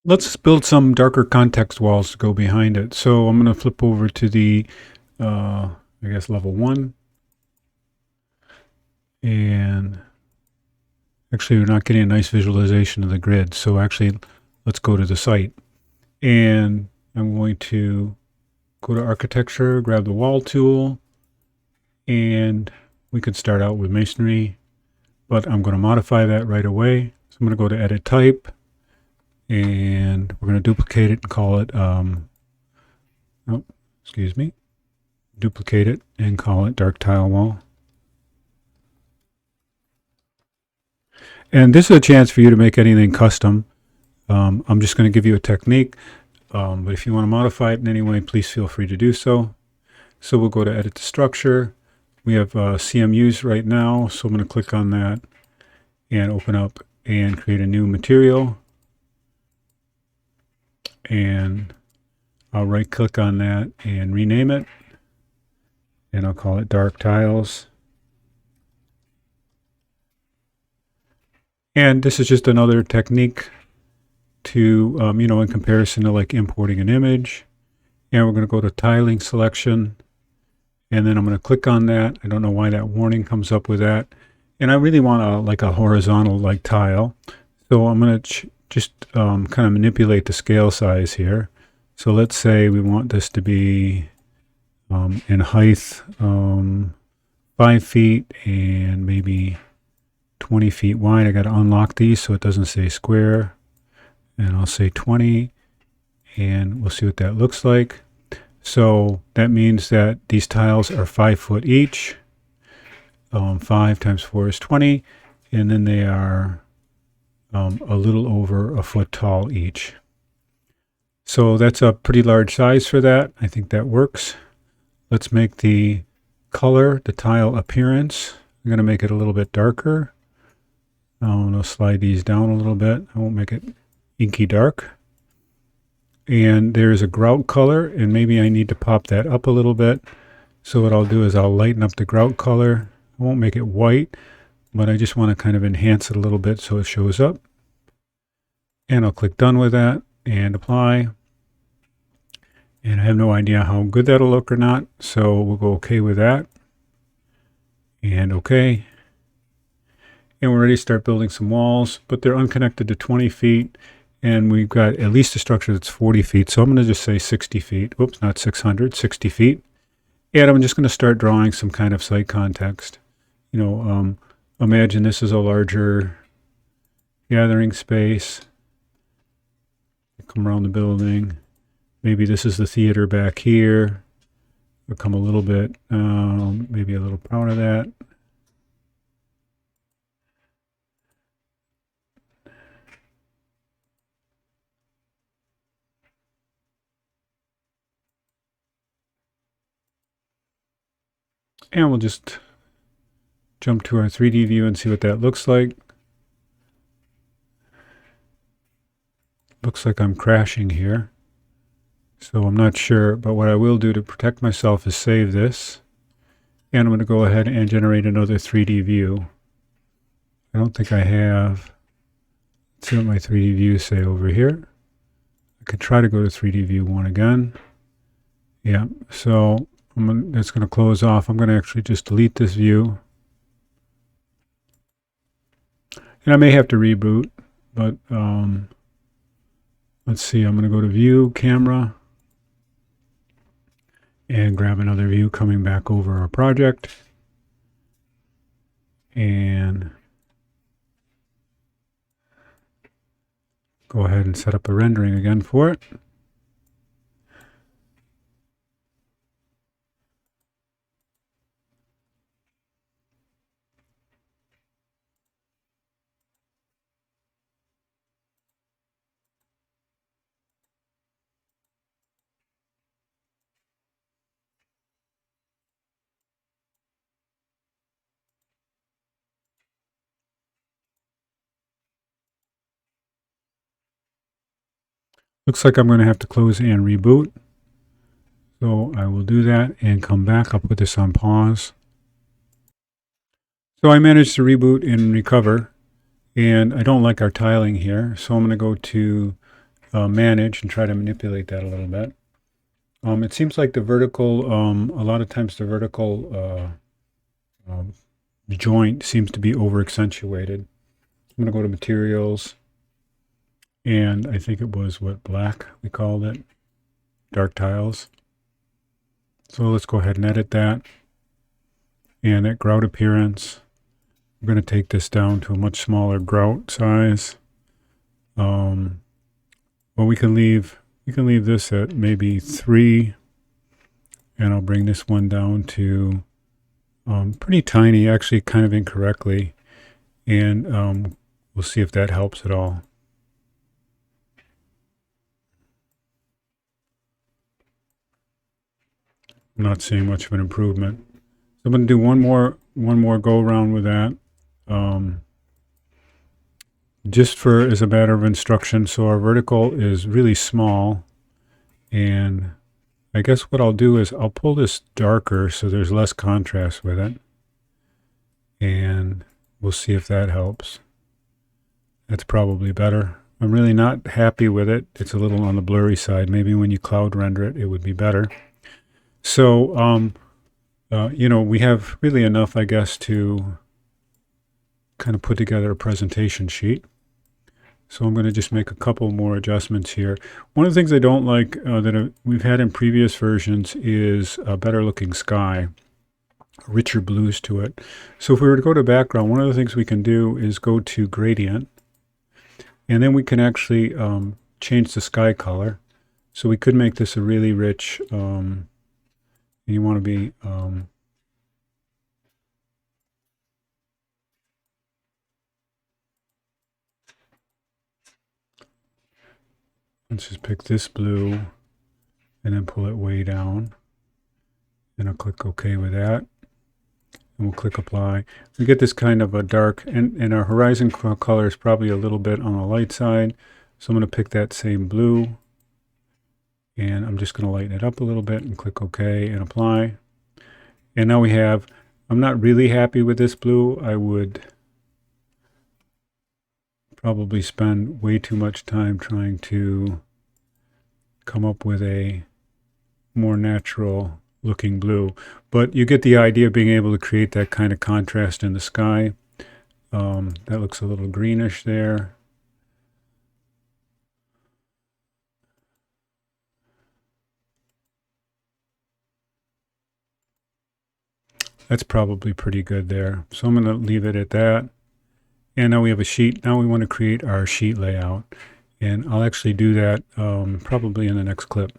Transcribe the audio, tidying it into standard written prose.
Let's build some darker context walls to go behind it. So I'm going to flip over to the, I guess, level 1. And actually, we're not getting a nice visualization of the grid. So actually, let's go to the site. And I'm going to go to architecture, grab the wall tool, and we could start out with masonry, but I'm going to modify that right away. So I'm going to go to edit type, and we're going to duplicate it and call it, oh, excuse me, duplicate it and call it dark tile wall. And this is a chance for you to make anything custom. I'm just going to give you a technique, but if you want to modify it in any way, please feel free to do so. So we'll go to edit the structure. We have CMUs right now, so I'm going to click on that and open up and create a new material. And I'll right click on that and rename it. And I'll call it dark tiles. And this is just another technique to, in comparison to like importing an image. And we're going to go to tiling selection. And then I'm going to click on that. I don't know why that warning comes up with that. And I really want like a horizontal like tile. So I'm going to just kind of manipulate the scale size here. So let's say we want this to be in height 5 feet and maybe 20 feet wide. I got to unlock these so it doesn't say square. And I'll say 20, and we'll see what that looks like. So that means that these tiles are 5 foot each. 5 times 4 is 20, and then they are a little over a foot tall each. So that's a pretty large size for that. I think that works. Let's make the color, the tile appearance. I'm going to make it a little bit darker. I'm going to slide these down a little bit. I won't make it inky dark. And there's a grout color, and maybe I need to pop that up a little bit. So what I'll do is I'll lighten up the grout color. I won't make it white, but I just want to kind of enhance it a little bit so it shows up. And I'll click done with that and apply. And I have no idea how good that'll look or not, so we'll go okay with that. And okay. And we're ready to start building some walls, but they're unconnected to 20 feet. And we've got at least a structure that's 40 feet. So I'm going to just say 60 feet. Oops, not 600, 60 feet. And I'm just going to start drawing some kind of site context. Imagine this is a larger gathering space. Come around the building. Maybe this is the theater back here. We'll come a little bit, maybe a little proud of that. And we'll just jump to our 3D view and see what that looks like. Looks like I'm crashing here. So I'm not sure, but what I will do to protect myself is save this. And I'm going to go ahead and generate another 3D view. I don't think I have. Let's see what my 3D views say over here. I could try to go to 3D view 1 again. Yeah, so that's going to close off. I'm going to actually just delete this view. And I may have to reboot, but let's see. I'm going to go to view, camera, and grab another view coming back over our project. And go ahead and set up a rendering again for it. Looks like I'm going to have to close and reboot. So I will do that and come back. I'll put this on pause. So I managed to reboot and recover. And I don't like our tiling here. So I'm going to go to manage and try to manipulate that a little bit. It seems like the vertical, a lot of times the vertical joint seems to be over accentuated. I'm going to go to materials, and I think it was what, black we called it, dark tiles. So let's go ahead and edit that. And that grout appearance, I'm going to take this down to a much smaller grout size. Well, we can leave this at maybe 3, and I'll bring this one down to pretty tiny, actually kind of incorrectly, and we'll see if that helps at all. I'm not seeing much of an improvement. So I'm going to do one more go around with that. Just for as a matter of instruction, so our vertical is really small, and I guess what I'll do is I'll pull this darker so there's less contrast with it, and we'll see if that helps. That's probably better. I'm really not happy with it. It's a little on the blurry side. Maybe when you cloud render it, it would be better. So, we have really enough, I guess, to kind of put together a presentation sheet. So I'm going to just make a couple more adjustments here. One of the things I don't like that we've had in previous versions is a better looking sky, richer blues to it. So if we were to go to background, one of the things we can do is go to gradient, and then we can actually change the sky color. So we could make this a really rich, you want to be, let's just pick this blue and then pull it way down. And I'll click OK with that. And we'll click apply. We get this kind of a dark, and our horizon color is probably a little bit on the light side. So I'm going to pick that same blue, and I'm just going to lighten it up a little bit and click OK and apply. And now we have, I'm not really happy with this blue. I would probably spend way too much time trying to come up with a more natural looking blue, but you get the idea of being able to create that kind of contrast in the sky. That looks a little greenish there. That's probably pretty good there. So I'm going to leave it at that. And now we have a sheet. Now we want to create our sheet layout. And I'll actually do that probably in the next clip.